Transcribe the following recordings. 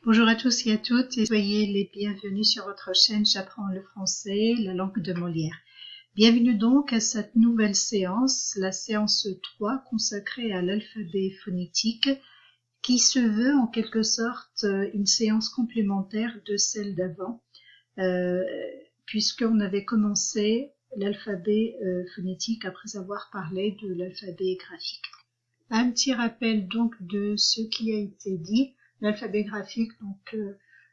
Bonjour à tous et à toutes et soyez les bienvenus sur votre chaîne J'apprends le français, la langue de Molière. Bienvenue donc à cette nouvelle séance, la séance 3 consacrée à l'alphabet phonétique qui se veut en quelque sorte une séance complémentaire de celle d'avant puisqu'on avait commencé l'alphabet phonétique après avoir parlé de l'alphabet graphique. Un petit rappel donc de ce qui a été dit. L'alphabet graphique donc,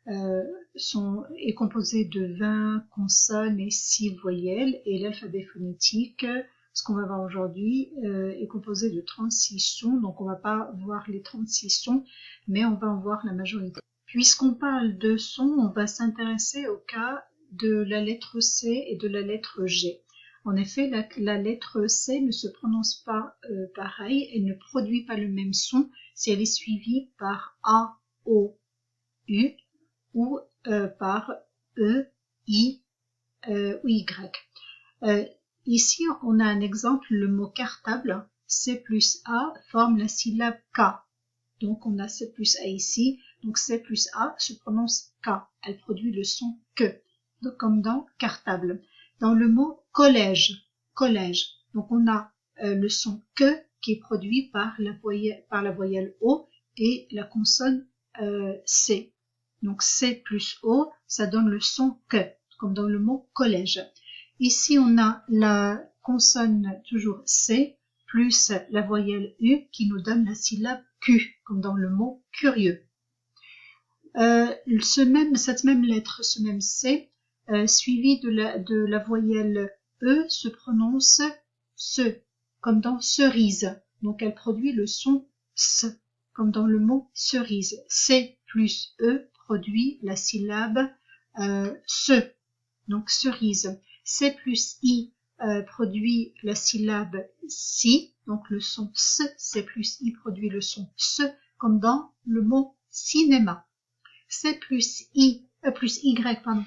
est composé de 20 consonnes et 6 voyelles et l'alphabet phonétique, ce qu'on va voir aujourd'hui, est composé de 36 sons. Donc on va pas voir les 36 sons, mais on va en voir la majorité. Puisqu'on parle de sons, on va s'intéresser au cas de la lettre C et de la lettre G. En effet, la lettre C ne se prononce pas pareil, elle ne produit pas le même son si elle est suivie par A, O, U ou par E, I ou Y. Ici, on a un exemple, le mot cartable, C plus A forme la syllabe K. Donc on a C plus A ici, donc C plus A se prononce K, elle produit le son que, donc comme dans cartable. Dans le mot collège, donc on a le son que qui est produit par la voyelle O et la consonne C. Donc C plus O, ça donne le son que, comme dans le mot collège. Ici on a la consonne toujours C plus la voyelle U qui nous donne la syllabe Q, comme dans le mot curieux. Cette même lettre, ce même C, suivi de la voyelle E, se prononce se, comme dans cerise. Donc elle produit le son S, comme dans le mot cerise. C plus E produit la syllabe se, donc cerise. C plus I produit la syllabe si, donc le son S, C plus I produit le son S, comme dans le mot cinéma. C plus I, plus Y, pardon.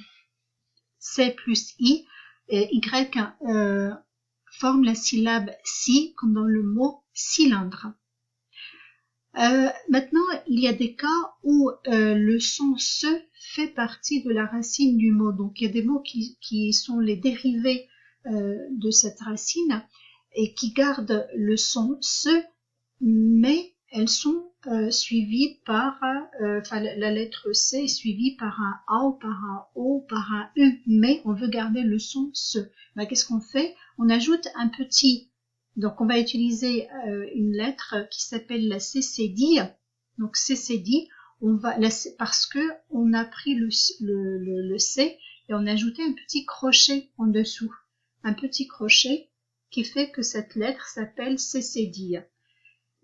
C plus I, Y forme la syllabe si, comme dans le mot cylindre. Maintenant, il y a des cas où le son se fait partie de la racine du mot. Donc, il y a des mots qui sont les dérivés de cette racine et qui gardent le son se, mais elles sont suivies par, la lettre C est suivie par un A ou par un O, par un U, mais on veut garder le son se. Ben, qu'est-ce qu'on fait? On ajoute un petit. Donc on va utiliser une lettre qui s'appelle la cécédille. Donc cécédille, parce que on a pris le C et on a ajouté un petit crochet en dessous. Un petit crochet qui fait que cette lettre s'appelle cécédille.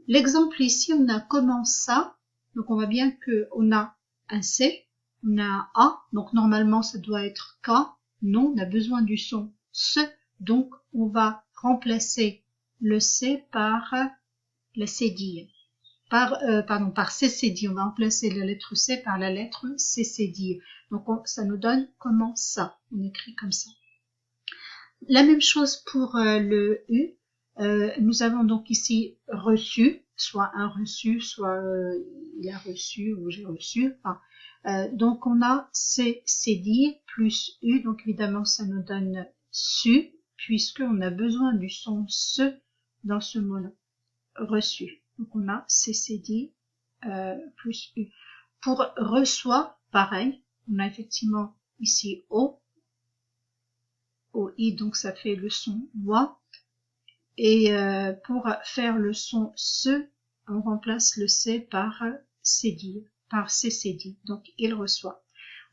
L'exemple ici, on a comment ça. Donc on voit bien qu'on a un C, on a un A, donc normalement ça doit être K. Non, on a besoin du son SE, donc on va remplacer le C par la cédille. Par cécédille, on va remplacer la lettre C par la lettre cécédille. Donc ça nous donne comment ça, on écrit comme ça. La même chose pour le U. Nous avons donc ici reçu, soit un reçu, soit il a reçu ou j'ai reçu. Enfin, donc on a cédille plus U, donc évidemment ça nous donne su, puisqu'on a besoin du son se dans ce mot-là, reçu. Donc on a cédille plus U. Pour reçoit, pareil, on a effectivement ici O, I, donc ça fait le son moi. Et pour faire le son se, on remplace le C par cédille, par cécédille. Donc il reçoit.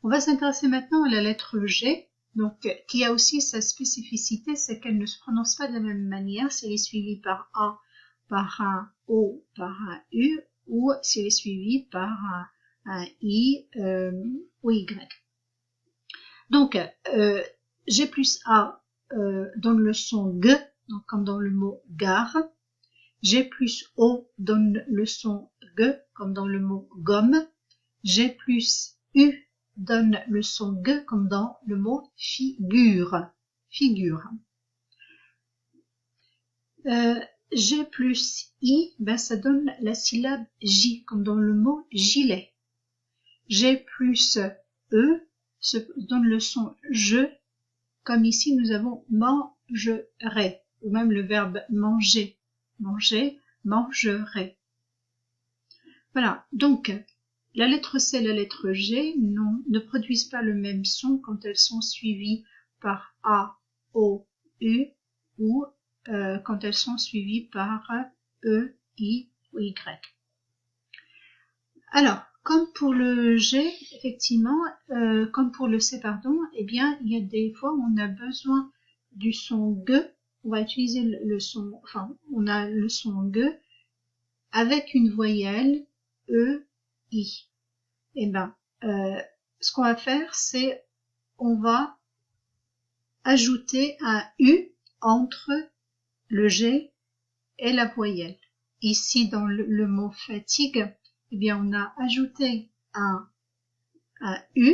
On va s'intéresser maintenant à la lettre G, donc qui a aussi sa spécificité, c'est qu'elle ne se prononce pas de la même manière si elle est suivie par A, par un O, par un U, ou si elle est suivie par un I ou Y. Donc G plus A donne le son G, donc comme dans le mot gare. G plus O donne le son G, comme dans le mot gomme. G plus U donne le son G, comme dans le mot figure. G plus I, ça donne la syllabe J, comme dans le mot gilet. G plus E se donne le son je, comme ici nous avons mangerai, ou même le verbe manger, manger, mangerai. Voilà, donc la lettre C et la lettre G ne produisent pas le même son quand elles sont suivies par A, O, U ou quand elles sont suivies par E, I ou Y. Alors, comme pour le G, effectivement, comme pour le C, pardon, eh bien, il y a des fois où on a besoin du son G. On va utiliser le son, enfin, on a le son G avec une voyelle E, I. Eh ben, ce qu'on va faire, c'est on va ajouter un U entre le G et la voyelle. Ici, dans le mot fatigue, eh bien, on a ajouté un U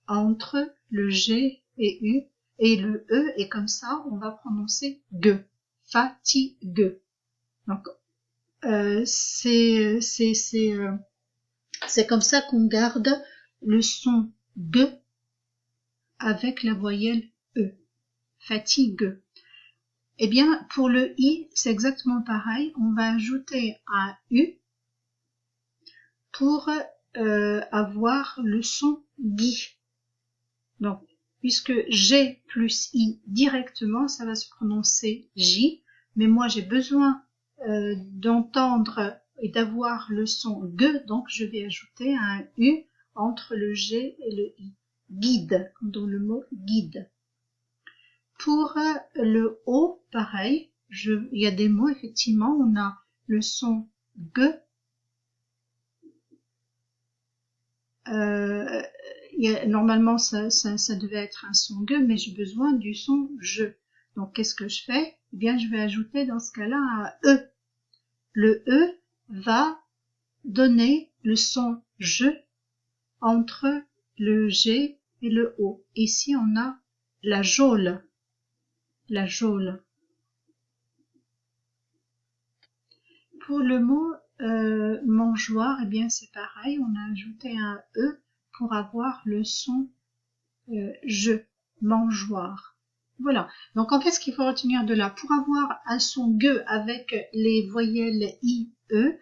entre le G et U et le E, et comme ça, on va prononcer G, fatigue. Donc, c'est comme ça qu'on garde le son G avec la voyelle E, fatigue. Eh bien, pour le I, c'est exactement pareil. On va ajouter un U pour avoir le son GI. Donc, puisque G plus I directement, ça va se prononcer J, mais moi j'ai besoin d'entendre et d'avoir le son G, donc je vais ajouter un U entre le G et le I. Guide, dans le mot guide. Pour le O, pareil, il y a des mots, effectivement, on a le son G. Normalement, ça devait être un son G, mais j'ai besoin du son je. Donc, qu'est-ce que je fais? Eh bien, je vais ajouter dans ce cas-là un E. Le E va donner le son je entre le G et le O. Ici, on a la geôle. La geôle. Pour le mot mangeoire, eh bien c'est pareil, on a ajouté un E pour avoir le son je, mangeoire. Voilà, donc en fait ce qu'il faut retenir de là, pour avoir un son G avec les voyelles I, E,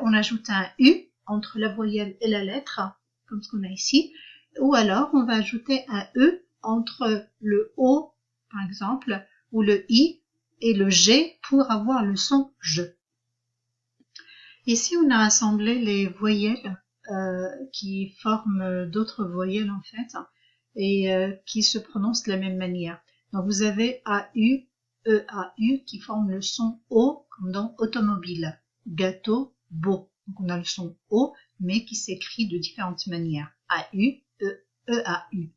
on ajoute un U entre la voyelle et la lettre, comme ce qu'on a ici, ou alors on va ajouter un E entre le O, par exemple, ou le I et le G pour avoir le son je. Ici, on a rassemblé les voyelles qui forment d'autres voyelles en fait et qui se prononcent de la même manière. Donc vous avez AU, EAU qui forment le son O comme dans automobile, gâteau, beau. Donc on a le son O mais qui s'écrit de différentes manières. AU, EAU.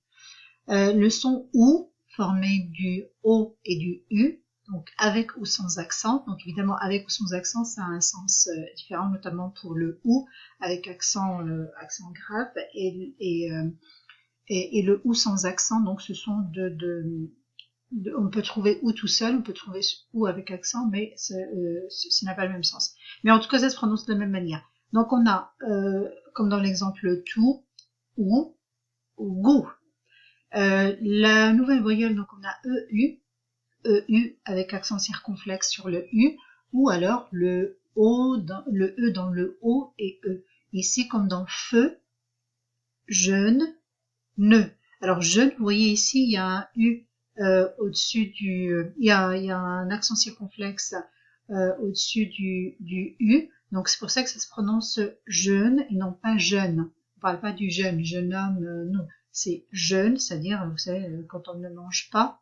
Le son OU formé du O et du U. Donc avec ou sans accent. Donc évidemment avec ou sans accent, ça a un sens différent, notamment pour le OU avec accent grave et le OU sans accent. Donc ce sont on peut trouver OU tout seul, on peut trouver OU avec accent, mais ça n'a pas le même sens. Mais en tout cas, ça se prononce de la même manière. Donc on a, comme dans l'exemple tout, ou goût. La nouvelle voyelle, donc on a EU avec accent circonflexe sur le U, ou alors le E dans le O et E. Ici, comme dans feu, jeune, ne. Alors jeune, vous voyez ici, il y a un U au-dessus il y a un accent circonflexe au-dessus du U. Donc c'est pour ça que ça se prononce jeune et non pas jeune. On parle pas du jeune homme, non. C'est jeune, c'est-à-dire, vous savez, quand on ne mange pas,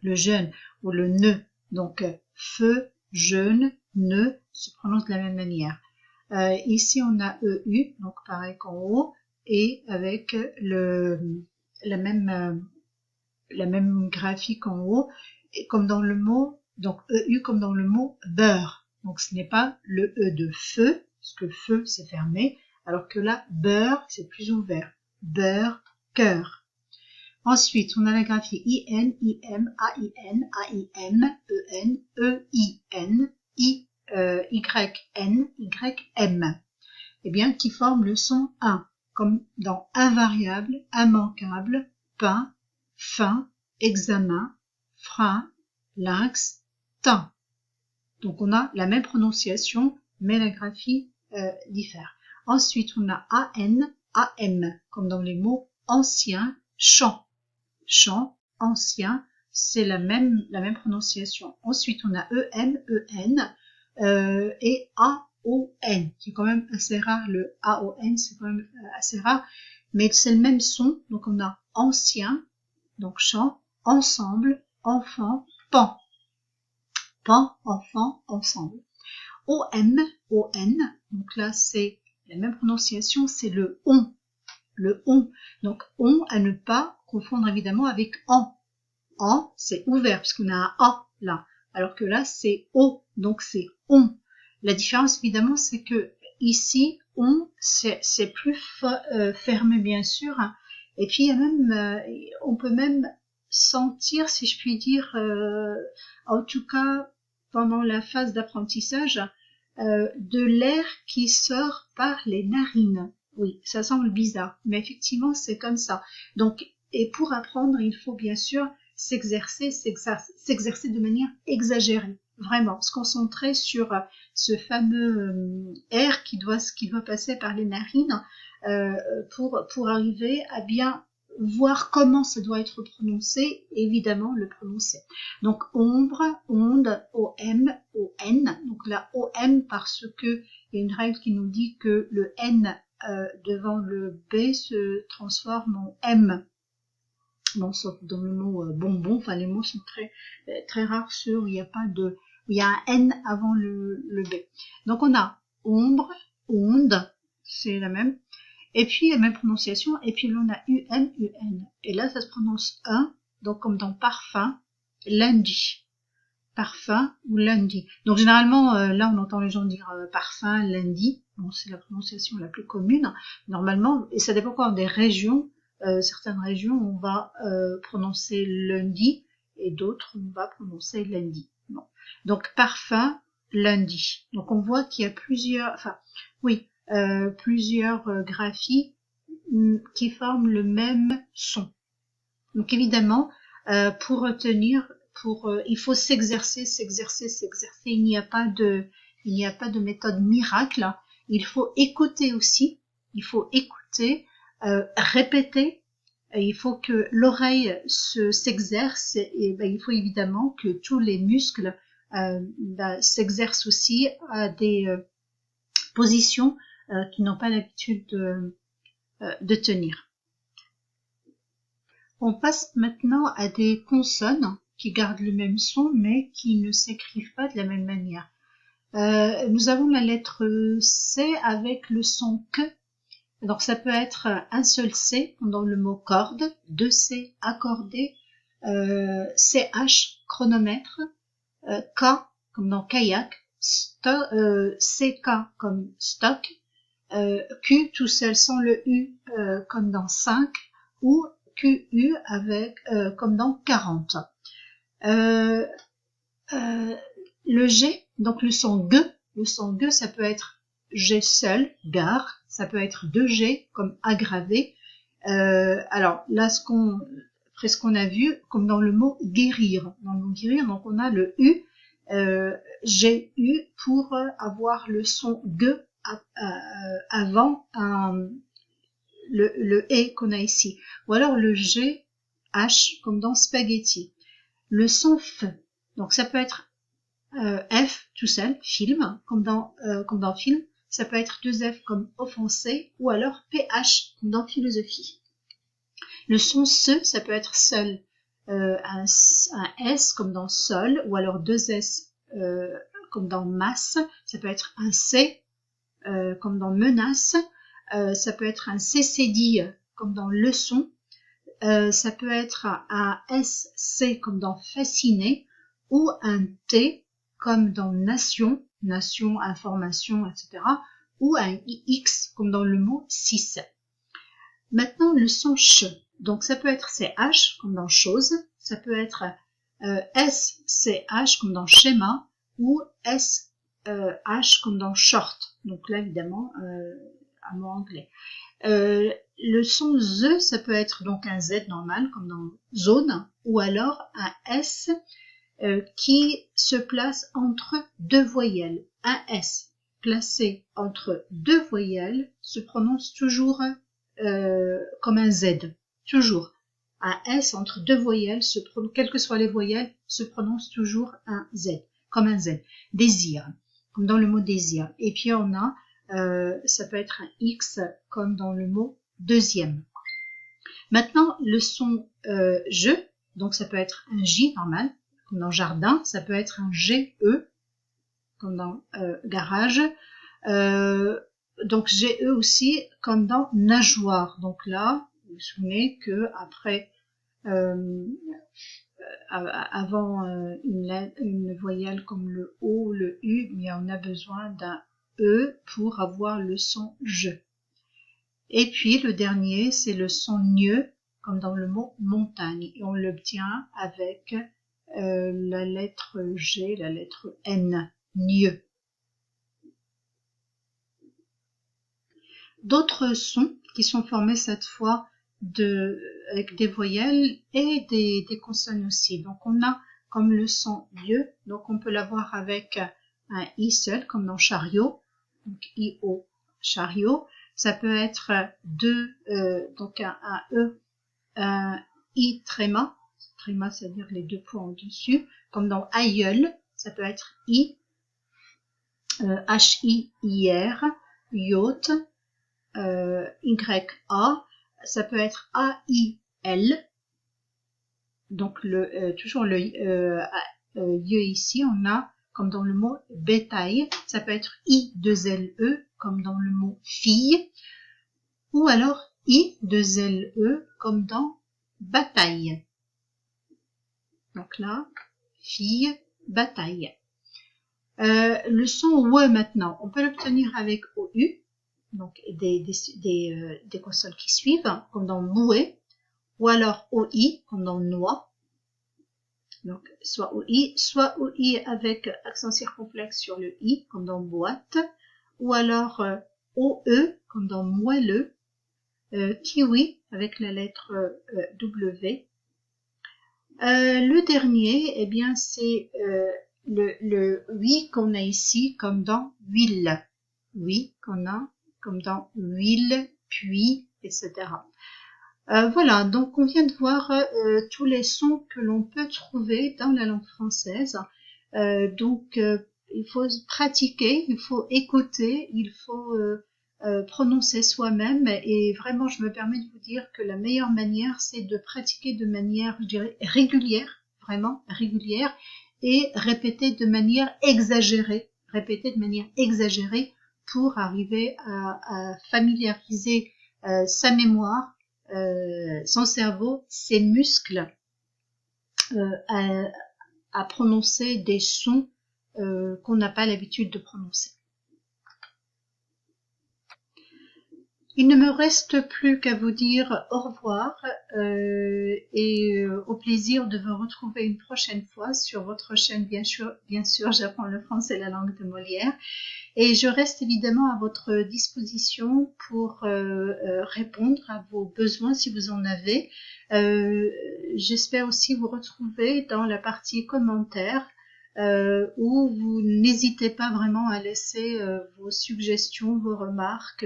le jeune ou le ne. Donc, feu, jeune, ne se prononce de la même manière. Ici, on a EU, donc pareil qu'en haut, et avec la même graphique en haut, et comme dans le mot, donc EU comme dans le mot beurre. Donc, ce n'est pas le E de feu, parce que feu, c'est fermé, alors que là, beurre, c'est plus ouvert. Beurre, cœur. Ensuite, on a la graphie IN, IM, AIN, AIM, EN, EIN, YN, YM, eh bien, qui forment le son 1. comme dans invariable, immanquable, pain, fin, examen, frein, lynx, teint. Donc on a la même prononciation, mais la graphie diffère. Ensuite, on a AN, AM, comme dans les mots ancien, champ. Champ, ancien, c'est la même prononciation. Ensuite, on a EM, EN et AON, qui est quand même assez rare. Le AON, c'est quand même assez rare, mais c'est le même son. Donc on a ancien, donc champ, ensemble, enfant, pan. Pan, enfant, ensemble. OM, ON, donc là c'est la même prononciation, c'est le on. Le on. Donc on à ne pas confondre évidemment avec en. En, c'est ouvert, parce qu'on a un A là. Alors que là, c'est O, donc c'est on. La différence, évidemment, c'est que ici, on, c'est plus fermé, bien sûr. Et puis, il y a même, on peut même sentir, si je puis dire, en tout cas, pendant la phase d'apprentissage, de l'air qui sort par les narines. Oui, ça semble bizarre, mais effectivement, c'est comme ça. Donc, et pour apprendre, il faut bien sûr s'exercer de manière exagérée, vraiment, se concentrer sur ce fameux air qui doit passer par les narines pour arriver à bien voir comment ça doit être prononcé, évidemment le prononcer. Donc ombre, onde, OM, ON, donc la OM parce que il y a une règle qui nous dit que le N devant le B se transforme en M. Bon, sauf dans le mot bonbon, enfin les mots sont très rares où il y a pas de, où il y a un N avant le B. Donc on a ombre, onde, c'est la même, et puis la même prononciation, et puis là on a UN, UN, et là ça se prononce un, donc comme dans parfum, lundi, parfum ou lundi. Donc généralement là on entend les gens dire parfum, lundi, bon c'est la prononciation la plus commune normalement, et ça dépend encore des régions. Certaines régions, on va prononcer lundi et d'autres, on va prononcer lundi. Bon. Donc, parfum, lundi. Donc, on voit qu'il y a plusieurs graphies qui forment le même son. Donc, évidemment, pour retenir, il faut s'exercer. Il n'y a pas de méthode miracle. Il faut écouter aussi. Il faut écouter. Répéter, il faut que l'oreille s'exerce et il faut évidemment que tous les muscles s'exercent aussi à des positions qu'ils n'ont pas l'habitude de tenir. On passe maintenant à des consonnes qui gardent le même son mais qui ne s'écrivent pas de la même manière. Nous avons la lettre C avec le son que. Donc ça peut être un seul C dans le mot corde, deux C accordé, CH chronomètre, K comme dans kayak, CK comme stock, Q tout seul sans le U comme dans 5 ou QU avec comme dans 40. Le G, donc le son G, ça peut être G seul, gare, ça peut être 2G comme aggravé. Alors là, après ce qu'on a vu, comme dans le mot guérir. Dans le mot guérir, donc on a le U, GU pour avoir le son G avant le E qu'on a ici. Ou alors le G, H comme dans spaghetti. Le son F, donc ça peut être F tout seul, film, comme dans film, ça peut être 2F comme offensé, ou alors PH comme dans philosophie. Le son SE, ça peut être seul, un S comme dans sol, ou alors 2S comme dans masse, ça peut être un C comme dans menace, ça peut être un CCD comme dans leçon, ça peut être un SC comme dans fasciné, ou un T comme dans nation, information, etc. ou un IX comme dans le mot 6. Maintenant, le son ch. Donc, ça peut être CH comme dans chose, ça peut être SCH comme dans schéma ou SH comme dans short. Donc là, évidemment, un mot anglais. Le son Z, ça peut être donc un Z normal, comme dans zone, ou alors un S qui se place entre deux voyelles. Un S placé entre deux voyelles se prononce toujours comme un Z. Toujours. Un S entre deux voyelles, quelles que soient les voyelles, se prononce toujours un Z, comme un Z. Désir, comme dans le mot désir. Et puis on a, ça peut être un X, comme dans le mot deuxième. Maintenant, le son je, donc ça peut être un J normal, comme dans jardin, ça peut être un GE, comme dans garage, donc GE aussi, comme dans nageoire. Donc là, vous vous souvenez que après, avant une voyelle comme le O, le U, mais on a besoin d'un E pour avoir le son je. Et puis le dernier, c'est le son gne, comme dans le mot montagne, et on l'obtient avec la lettre G, la lettre N, gne. D'autres sons qui sont formés cette fois avec des voyelles et des consonnes aussi. Donc on a comme le son lieu, donc on peut l'avoir avec un I seul, comme dans chariot, donc I-O, chariot. Ça peut être donc un E, un I tréma, tréma c'est-à-dire les deux points en dessus, comme dans aïeul, ça peut être I, H-I-I-R, yacht, Y-A, ça peut être A-I-L, donc toujours le ici, on a, comme dans le mot bétail, ça peut être I-2-L-E, comme dans le mot fille, ou alors I-2-L-E, comme dans bataille. Donc là, fille, bataille. Le son OE maintenant, on peut l'obtenir avec OU, donc des consonnes qui suivent, comme dans mouet, ou alors OI, comme dans noix. Donc, soit OI avec accent circonflexe sur le I, comme dans boîte, ou alors OE, comme dans moelleux, kiwi, avec la lettre W. Le dernier, eh bien, c'est le oui qu'on a ici, comme dans huile. Oui, qu'on a, comme dans huile, puis, etc. Voilà, donc on vient de voir tous les sons que l'on peut trouver dans la langue française. Il faut pratiquer, il faut écouter, il faut prononcer soi-même. Et vraiment, je me permets de vous dire que la meilleure manière, c'est de pratiquer de manière, je dirais, régulière, vraiment régulière, et répéter de manière exagérée pour arriver à familiariser sa mémoire, son cerveau, ses muscles, à prononcer des sons qu'on n'a pas l'habitude de prononcer. Il ne me reste plus qu'à vous dire au revoir et au plaisir de vous retrouver une prochaine fois sur votre chaîne, bien sûr, j'apprends le français, la langue de Molière. Et je reste évidemment à votre disposition pour répondre à vos besoins si vous en avez. J'espère aussi vous retrouver dans la partie commentaires où vous n'hésitez pas vraiment à laisser vos suggestions, vos remarques.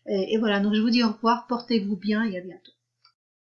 Et voilà, donc je vous dis au revoir, portez-vous bien et à bientôt.